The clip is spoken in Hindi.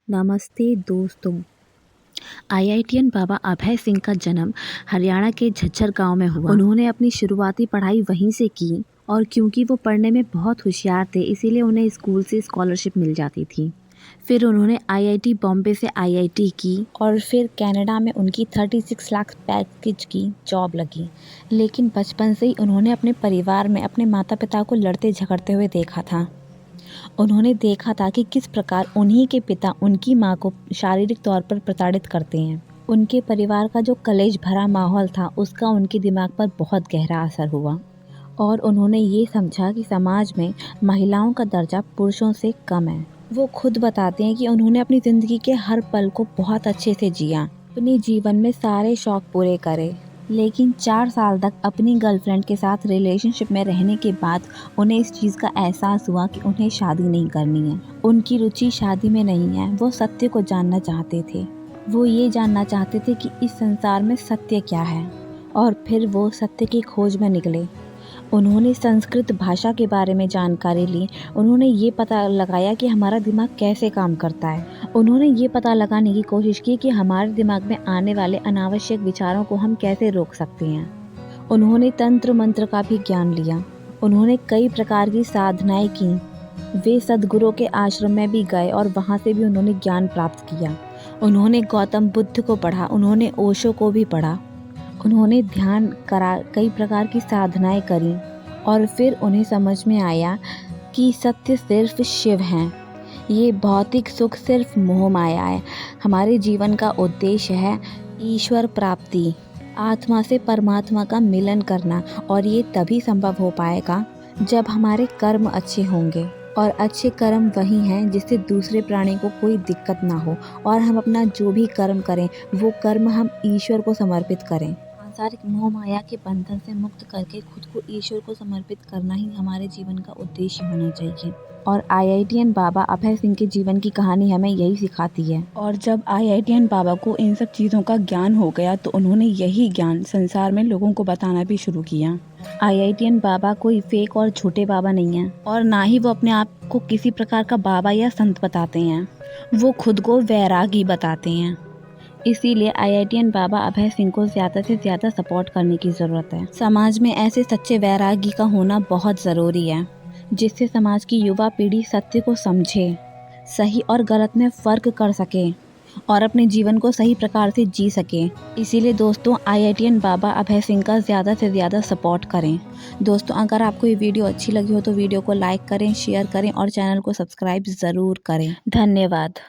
नमस्ते दोस्तों। आईआईटीएन बाबा अभय सिंह का जन्म हरियाणा के झज्जर गांव में हुआ। उन्होंने अपनी शुरुआती पढ़ाई वहीं से की और क्योंकि वो पढ़ने में बहुत होशियार थे इसीलिए उन्हें स्कूल से स्कॉलरशिप मिल जाती थी। फिर उन्होंने आईआईटी बॉम्बे से आईआईटी की और फिर कनाडा में उनकी 36 लाख पैकेज की जॉब लगी। लेकिन बचपन से ही उन्होंने अपने परिवार में अपने माता पिता को लड़ते झगड़ते हुए देखा था। उन्होंने देखा था कि किस प्रकार उन्हीं के पिता उनकी मां को शारीरिक तौर पर प्रताड़ित करते हैं। उनके परिवार का जो कलेश भरा माहौल था उसका उनके दिमाग पर बहुत गहरा असर हुआ और उन्होंने ये समझा कि समाज में महिलाओं का दर्जा पुरुषों से कम है। वो खुद बताते हैं कि उन्होंने अपनी ज़िंदगी के हर पल को बहुत अच्छे से जिया, अपने जीवन में सारे शौक पूरे करे। लेकिन 4 साल तक अपनी गर्लफ्रेंड के साथ रिलेशनशिप में रहने के बाद उन्हें इस चीज़ का एहसास हुआ कि उन्हें शादी नहीं करनी है। उनकी रुचि शादी में नहीं है, वो सत्य को जानना चाहते थे। वो ये जानना चाहते थे कि इस संसार में सत्य क्या है और फिर वो सत्य की खोज में निकले। उन्होंने संस्कृत भाषा के बारे में जानकारी ली। उन्होंने ये पता लगाया कि हमारा दिमाग कैसे काम करता है। उन्होंने ये पता लगाने की कोशिश की कि हमारे दिमाग में आने वाले अनावश्यक विचारों को हम कैसे रोक सकते हैं। उन्होंने तंत्र मंत्र का भी ज्ञान लिया। उन्होंने कई प्रकार की साधनाएं की। वे सद्गुरु के आश्रम में भी गए और वहाँ से भी उन्होंने ज्ञान प्राप्त किया। उन्होंने गौतम बुद्ध को पढ़ा, उन्होंने ओशो को भी पढ़ा। उन्होंने ध्यान करा, कई प्रकार की साधनाएं करी और फिर उन्हें समझ में आया कि सत्य सिर्फ शिव हैं। ये भौतिक सुख सिर्फ मोह माया है। हमारे जीवन का उद्देश्य है ईश्वर प्राप्ति, आत्मा से परमात्मा का मिलन करना और ये तभी संभव हो पाएगा जब हमारे कर्म अच्छे होंगे। और अच्छे कर्म वही हैं जिससे दूसरे प्राणी को कोई दिक्कत ना हो और हम अपना जो भी कर्म करें वो कर्म हम ईश्वर को समर्पित करें। सांसारिक मोह माया के बंधन से मुक्त करके खुद को ईश्वर को समर्पित करना ही हमारे जीवन का उद्देश्य होना चाहिए। और आईआईटीएन बाबा अभय सिंह के जीवन की कहानी हमें यही सिखाती है। और जब आईआईटीएन बाबा को इन सब चीज़ों का ज्ञान हो गया तो उन्होंने यही ज्ञान संसार में लोगों को बताना भी शुरू किया। आईआईटीएन बाबा कोई फेक और झूठे बाबा नहीं हैं और ना ही वो अपने आप को किसी प्रकार का बाबा या संत बताते हैं। वो खुद को वैरागी बताते हैं। इसीलिए आईआईटीएन बाबा अभय सिंह को ज़्यादा से ज़्यादा सपोर्ट करने की ज़रूरत है। समाज में ऐसे सच्चे वैरागी का होना बहुत ज़रूरी है जिससे समाज की युवा पीढ़ी सत्य को समझे, सही और गलत में फ़र्क कर सके और अपने जीवन को सही प्रकार से जी सके। इसीलिए दोस्तों आईआईटीएन बाबा अभय सिंह का ज़्यादा से ज़्यादा सपोर्ट करें। दोस्तों अगर आपको ये वीडियो अच्छी लगी हो तो वीडियो को लाइक करें, शेयर करें और चैनल को सब्सक्राइब ज़रूर करें। धन्यवाद।